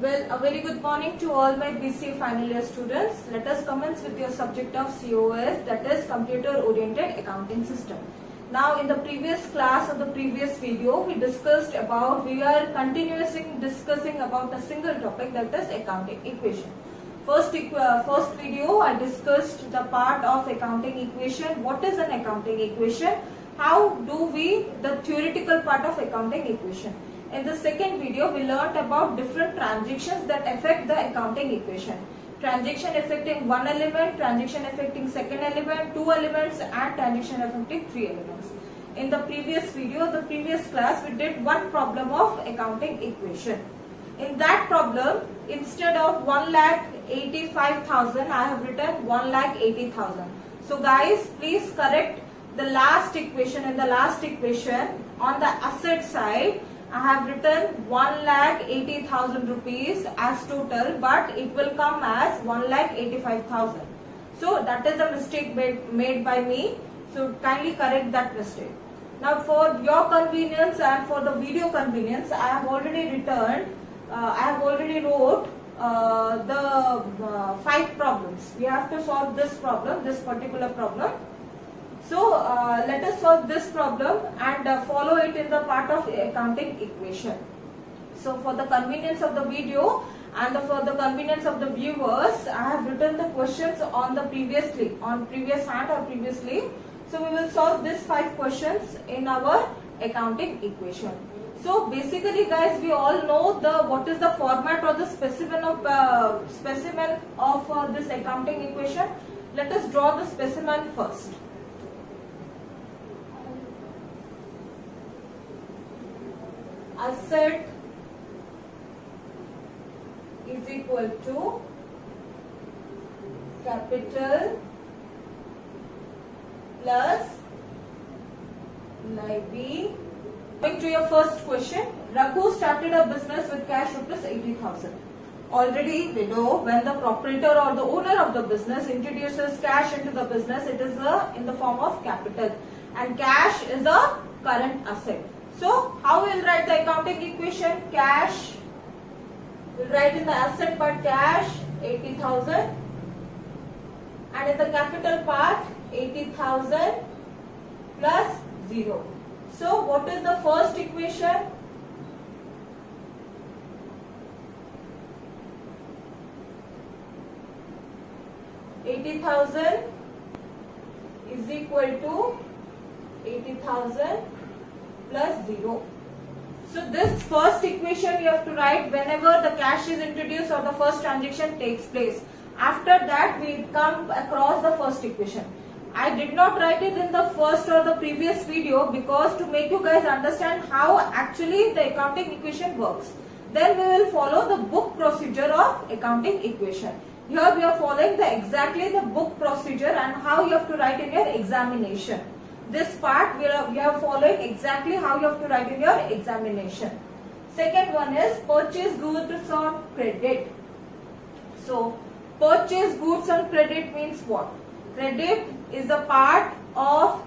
Well, a very good morning to all my BCA final year students. Let us commence with your subject of COS, that is Computer Oriented Accounting System. Now, in the previous class or the previous video, we are continuously discussing about a single topic, that is accounting equation. First video, I discussed the part of accounting equation. What is an accounting equation? How do we, the theoretical part of accounting equation. In the second video, we learnt about different transactions that affect the accounting equation. Transaction affecting one element, transaction affecting second element, two elements, and transaction affecting three elements. In the previous video, the previous class, we did one problem of accounting equation. In that problem, instead of 1,85,000, I have written 1,80,000. So guys, please correct the last equation. In the last equation, on the asset side, I have written 1,80,000 rupees as total, but it will come as 1,85,000. So that is a mistake made by me. So kindly correct that mistake. Now for your convenience and for the video convenience, I have already wrote the 5 problems. We have to solve this problem, this particular problem. So let us solve this problem and follow it in the part of accounting equation. So for the convenience of the video and for the convenience of the viewers, I have written the questions on the previous hand or previously. So we will solve these 5 questions in our accounting equation. So basically guys, we all know what is the format or the specimen of this accounting equation. Let us draw the specimen first. Asset is equal to capital plus liability. Coming to your first question, Raghu started a business with cash rupees 80,000. Already we know when the proprietor or the owner of the business introduces cash into the business, it is in the form of capital, and cash is a current asset. So, how we will write the accounting equation? Cash, we will write in the asset part cash 80,000, and in the capital part 80,000 plus 0. So, what is the first equation? $80,000 is equal to 80,000 plus 0. So this first equation you have to write whenever the cash is introduced or the first transaction takes place. After that we come across the first equation. I did not write it in the first or the previous video because to make you guys understand how actually the accounting equation works. Then we will follow the book procedure of accounting equation. Here we are following exactly the book procedure and how you have to write in your examination. This part we are following exactly how you have to write in your examination. Second one is purchase goods on credit. So purchase goods on credit means what? Credit is a part of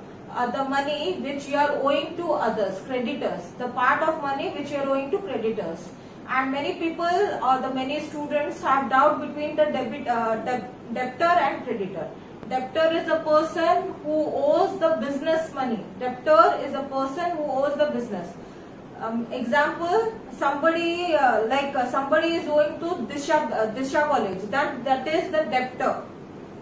the money which you are owing to others, creditors. The part of money which you are owing to creditors. And many people or the many students have doubt between the debtor and creditor. Debtor is a person who owes the business money. Debtor is a person who owes the business. Example, somebody somebody is owing to Disha College. That is the debtor.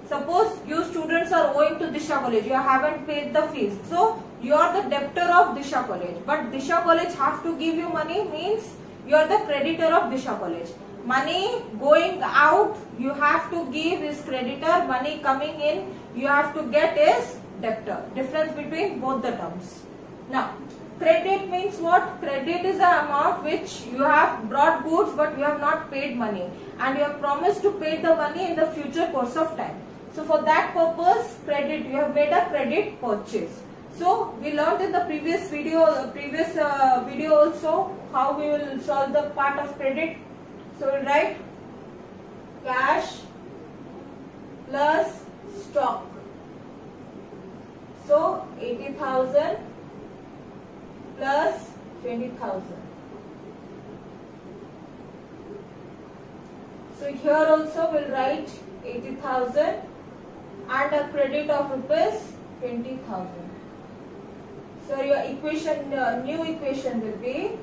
Suppose you students are owing to Disha College. You haven't paid the fees. So you are the debtor of Disha College. But Disha College have to give you money means you are the creditor of Disha College. Money going out, you have to give is creditor. Money coming in, you have to get is debtor. Difference between both the terms. Now, credit means what? Credit is the amount which you have brought goods but you have not paid money. And you have promised to pay the money in the future course of time. So, for that purpose, credit, you have made a credit purchase. So, we learned in the previous video also how we will solve the part of credit. So, we will write cash plus stock. So, 80,000 plus 20,000. So here also we'll write 80,000 and a credit of rupees 20,000. So your equation, new equation will be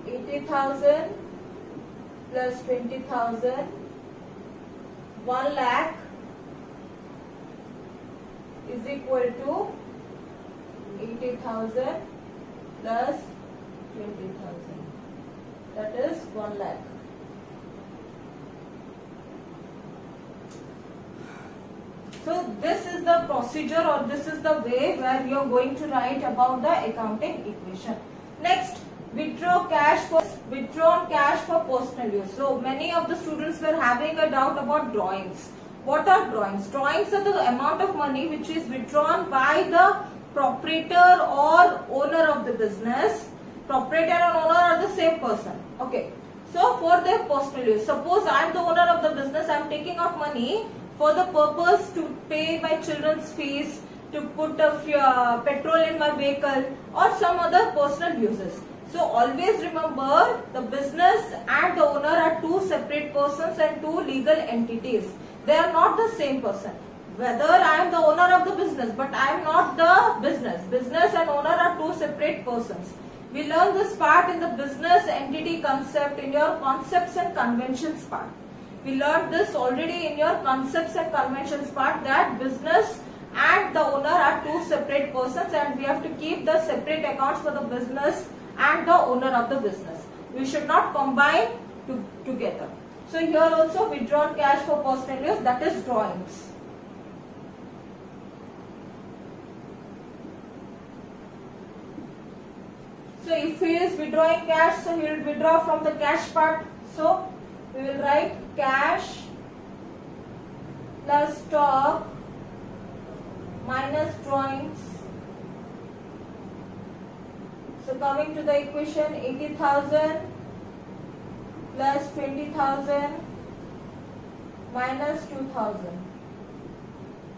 80,000 plus 20,000, 1 lakh is equal to 80,000 plus 20,000. That is 1 lakh. So this is the procedure, or this is the way where you are going to write about the accounting equation. Next, withdrawn cash for personal use. So many of the students were having a doubt about drawings. What are drawings? Drawings are the amount of money which is withdrawn by the proprietor or owner of the business. Proprietor and owner are the same person. Okay. So for their personal use, suppose I am the owner of the business, I am taking out money for the purpose to pay my children's fees, to put a petrol in my vehicle, or some other personal uses. So always remember, the business and the owner are two separate persons and two legal entities. They are not the same person. Whether I am the owner of the business, but I am not the business. Business and owner are two separate persons. We learn this part in the business entity concept in your concepts and conventions part. We learned this already in your concepts and conventions part, that business and the owner are two separate persons and we have to keep the separate accounts for the business and the owner of the business. We should not combine together. So here also withdrawn cash for personal use, that is drawings. So if he is withdrawing cash, so he will withdraw from the cash part. So we will write cash plus stock minus drawings. So coming to the equation, 80,000 plus 20,000 minus 2,000.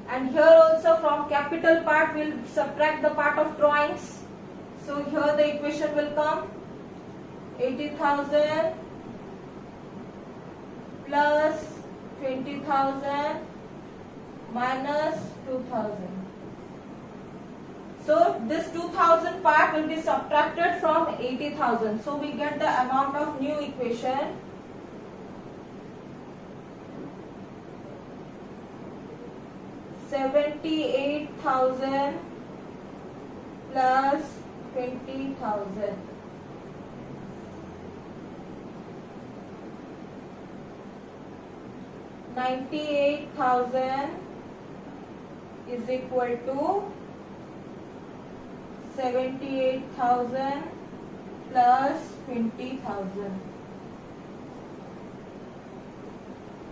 And here also from capital part we will subtract the part of drawings. So here the equation will come 80,000 plus 20,000 minus 2,000. So this 2,000 part will be subtracted from 80,000. So we get the amount of new equation. $78,000 plus 20,000. $98,000 is equal to 78,000 plus 20,000.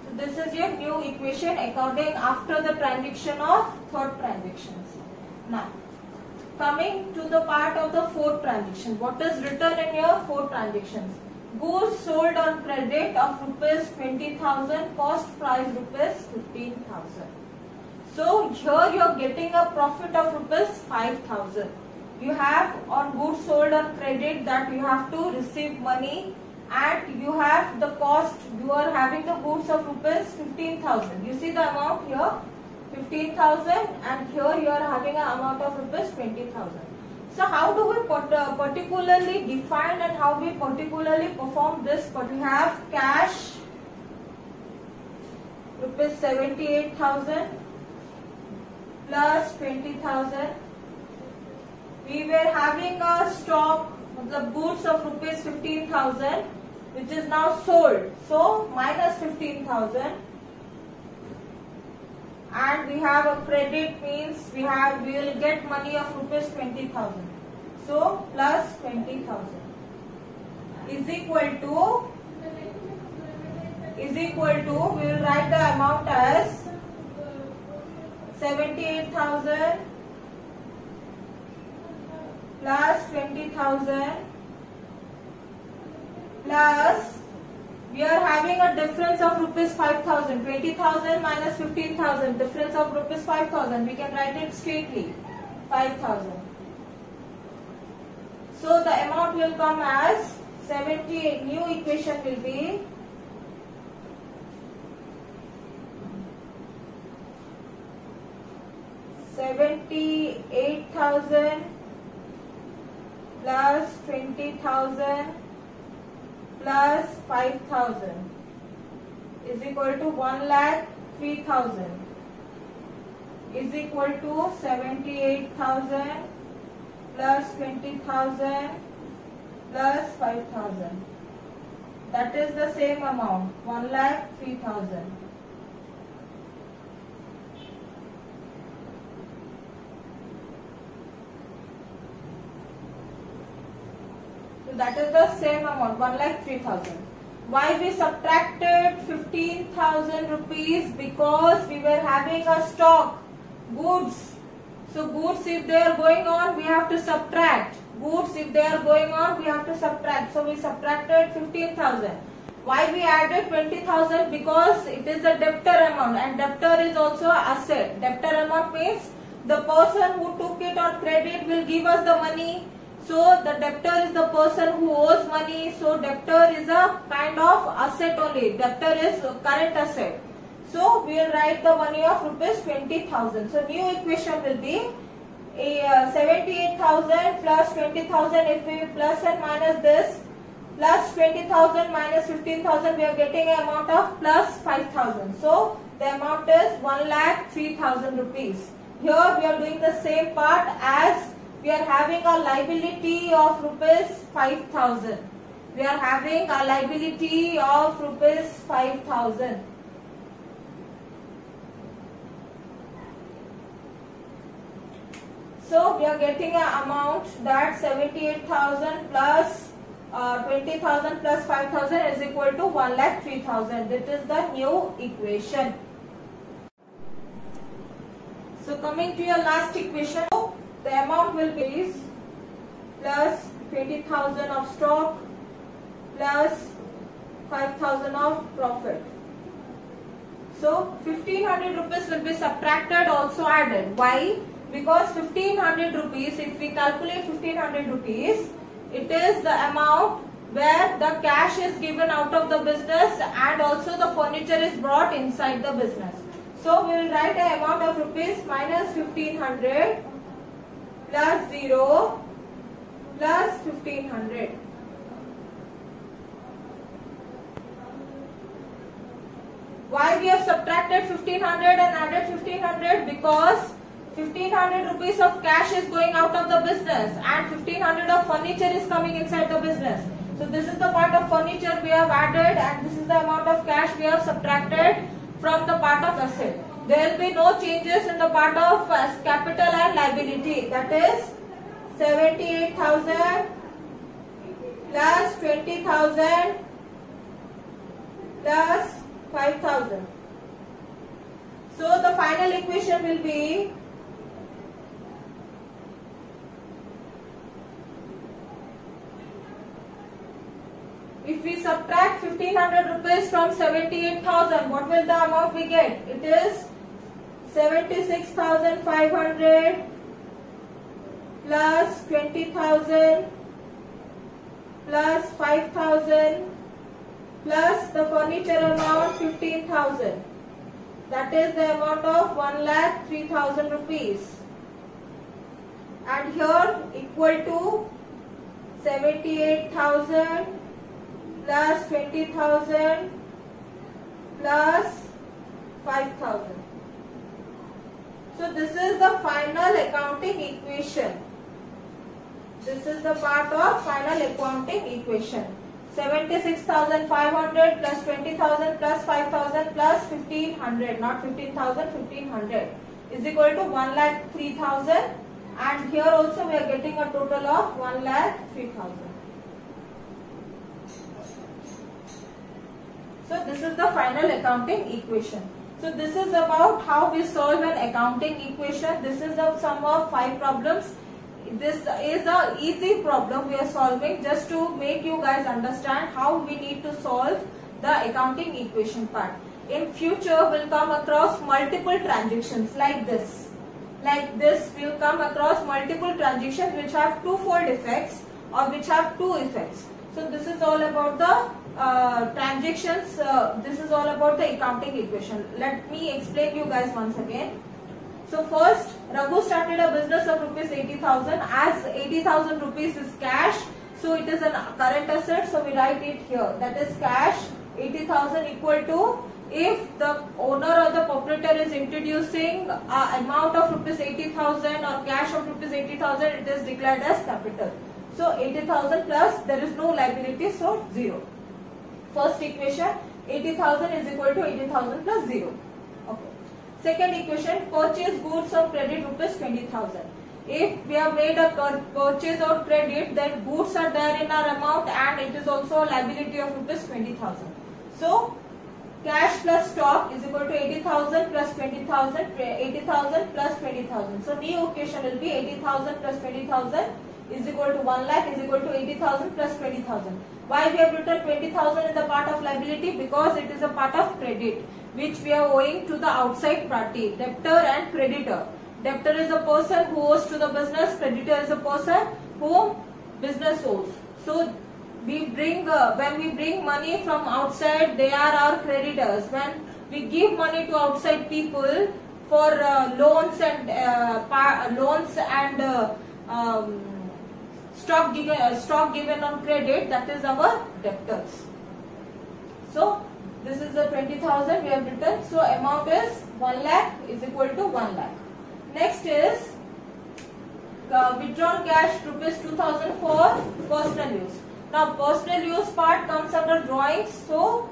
So this is your new equation accounting after the transaction of third transactions. Now coming to the part of the fourth transaction. What is written in your fourth transactions? Goods sold on credit of rupees 20,000, cost price rupees 15,000. So here you are getting a profit of rupees 5,000. You have on goods sold on credit that you have to receive money, and you have the cost, you are having the goods of rupees 15,000. You see the amount here 15,000, and here you are having an amount of rupees 20,000. So how do we particularly define and how we particularly perform this? But we have cash rupees 78,000 plus 20,000. We were having a stock, the goods of rupees 15,000, which is now sold. So minus 15,000. And we have a credit, means we will get money of rupees 20,000. So plus 20,000 is equal to we will write the amount as 78,000 plus 20,000 plus we are having a difference of rupees 5,000. 20,000 minus 15,000, difference of rupees 5,000. We can write it straightly, 5,000. So the amount will come as 78. New equation will be 78,000 plus 20,000 plus 5,000 is equal to 1,03,000 is equal to 78,000 plus 20,000 plus 5,000. That is the same amount, 1,03,000. So that is the same amount, 1,03,000. Why we subtracted 15,000 rupees? Because we were having a stock, goods. So goods, if they are going on, we have to subtract. Goods, if they are going on, we have to subtract. So we subtracted 15,000. Why we added 20,000? Because it is a debtor amount, and debtor is also an asset. Debtor amount means the person who took it or credit will give us the money. So the debtor is the person who owes money. So debtor is a kind of asset only. Debtor is current asset. So we will write the money of rupees 20,000. So new equation will be 78,000 plus 20,000. If we plus and minus this, plus 20,000 minus 15,000, we are getting an amount of plus 5,000. So the amount is 1,03,000 rupees. Here we are doing the same part as we are having a liability of rupees 5,000. We are having a liability of rupees 5,000. So we are getting an amount that 78,000 plus 20,000 plus 5,000 is equal to 1,03,000. This is the new equation. So coming to your last equation, the amount will be plus 20,000 of stock plus 5,000 of profit. So 1,500 rupees will be subtracted, also added. Why? Because 1,500 rupees, if we calculate 1,500 rupees, it is the amount where the cash is given out of the business and also the furniture is brought inside the business. So we will write an amount of rupees minus 1,500 plus 0 plus 1,500. Why we have subtracted 1,500 and added 1,500? Because 1,500 rupees of cash is going out of the business and 1,500 of furniture is coming inside the business. So this is the part of furniture we have added and this is the amount of cash we have subtracted from the part of asset. There will be no changes in the part of capital and liability. That is 78,000 plus 20,000 plus 5,000. So the final equation will be if we subtract 1,500 rupees from 78,000, what will the amount we get? It is 76,500 plus 20,000 plus 5,000 plus the furniture amount 15,000. That is the amount of 1,03,000 rupees. And here equal to 78,000 plus 20,000 plus 5,000. So this is the final accounting equation. This is the part of final accounting equation. 76,500 plus 20,000 plus 5,000 plus 1,500, not 15,000, 1,500 is equal to 1,03,000, and here also we are getting a total of 1,03,000. So this is the final accounting equation. So this is about how we solve an accounting equation. This is a sum of 5 problems. This is an easy problem we are solving just to make you guys understand how we need to solve the accounting equation part. In future we'll come across multiple transactions like this. Like this we'll come across multiple transactions which have twofold effects. or which have two effects. So this is all about the transactions. This is all about the accounting equation. Let me explain you guys once again. So first, Raghu started a business of rupees 80,000. As 80,000 rupees is cash, so it is a current asset. So we write it here. That is cash 80,000 equal to, if the owner or the proprietor is introducing an amount of rupees 80,000 or cash of rupees 80,000, it is declared as capital. So 80,000 plus, there is no liability, so 0. First equation, 80,000 is equal to 80,000 plus 0. Okay. Second equation, purchase goods on credit rupees 20,000. If we have made a purchase or credit, then goods are there in our amount and it is also a liability of rupees 20,000. So cash plus stock is equal to 80,000 plus 20,000, 80,000 plus 20,000. So new equation will be 80,000 plus 20,000 is equal to 1 lakh is equal to 80,000 plus 20,000. Why we have written 20,000 in the part of liability? Because it is a part of credit which we are owing to the outside party, debtor and creditor. Debtor is a person who owes to the business, creditor is a person whom business owes. So we bring when we bring money from outside, they are our creditors. When we give money to outside people for loans and stock given on credit, that is our debtors. So this is the 20,000 we have written. So amount is 1 lakh is equal to 1 lakh. Next is withdrawn cash rupees 2,000 for personal use. Now personal use part comes under drawings. So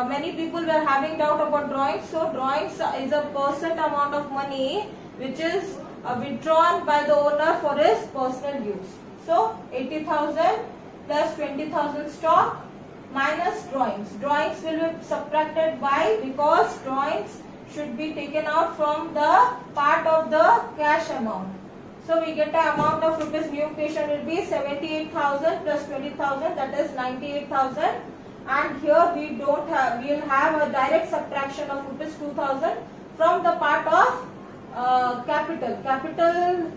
many people were having doubt about drawings. So drawings is a percent amount of money which is withdrawn by the owner for his personal use. So 80,000 plus 20,000 stock minus drawings. Drawings will be subtracted. Why? Because drawings should be taken out from the part of the cash amount. So we get the amount of rupees, new equation will be 78,000 plus 20,000, that is 98,000. And here we don't have, we will have a direct subtraction of rupees 2,000 from the part of capital. Capital,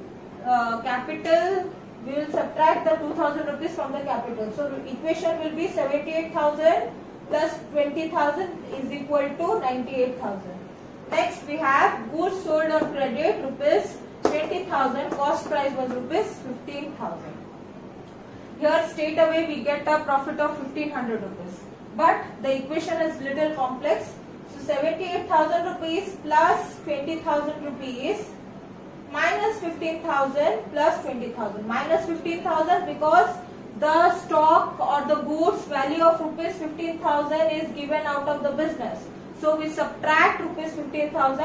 we will subtract the 2,000 rupees from the capital. So equation will be 78,000 plus 20,000 is equal to 98,000. Next we have goods sold on credit rupees 20,000, cost price was rupees 15,000. Here straight away we get a profit of 1,500 rupees. But the equation is little complex. So 78,000 rupees plus 20,000 rupees minus 15,000 plus 20,000. Minus 15,000 because the stock or the goods value of rupees 15,000 is given out of the business. So we subtract rupees 15,000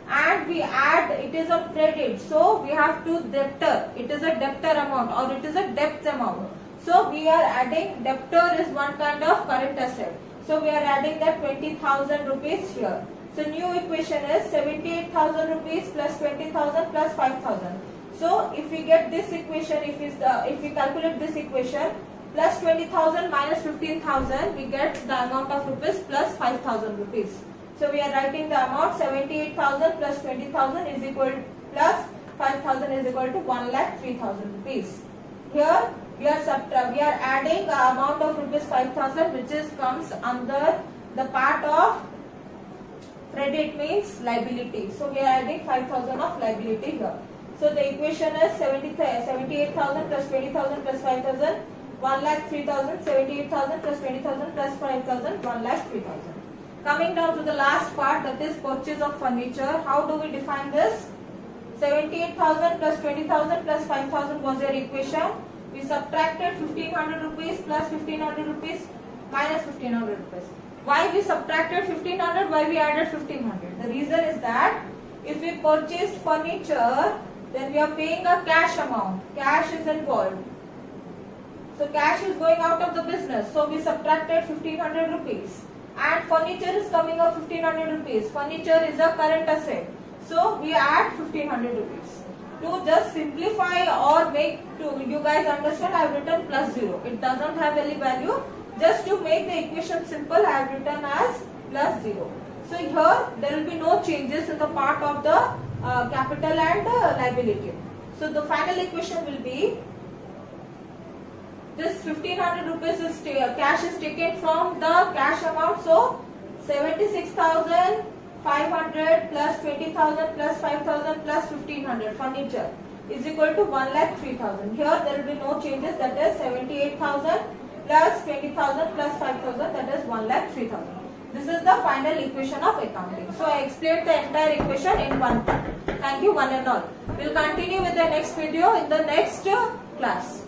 and we add, it is a credit. So we have to debtor. It is a debtor amount or it is a debt amount. So we are adding, debtor is one kind of current asset. So we are adding that 20,000 rupees here. So new equation is 78,000 rupees plus 20,000 plus 5,000. So if we get this equation, if we calculate this equation, plus 20,000 minus 15,000, we get the amount of rupees plus 5,000 rupees. So we are writing the amount 78,000 plus 20,000 is equal plus 5,000 is equal to 1,03,000 rupees. Here we are adding the amount of rupees 5,000 which is comes under the part of credit, means liability. So we are adding 5,000 of liability here. So the equation is 78,000 plus 20,000 plus 5,000. 1,03,000, 78,000 plus 20,000 plus 5,000, 1,03,000. Coming down to the last part, that is purchase of furniture. How do we define this? 78,000 plus 20,000 plus 5,000 was your equation. We subtracted 1,500 rupees plus 1,500 rupees minus 1,500 rupees. Why we subtracted 1,500? Why we added 1,500? The reason is that if we purchased furniture, then we are paying a cash amount. Cash is involved. So cash is going out of the business. So we subtracted 1,500 rupees. And furniture is coming of 1,500 rupees. Furniture is a current asset. So we add 1,500 rupees. To just simplify or make to you guys understand, I have written plus 0. It doesn't have any value. Just to make the equation simple, I have written as plus 0. So here there will be no changes in the part of the capital and liability. So the final equation will be this 1500 rupees is cash is taken from the cash amount. So 76,500 plus 20,000 plus 5,000 plus 1500 furniture is equal to 1,03,000. Here there will be no changes, that is 78,000 plus 20,000 plus 5,000, that is 1,03,000. This is the final equation of accounting. So I explained the entire equation in one part. Thank you one and all. We will continue with the next video in the next class.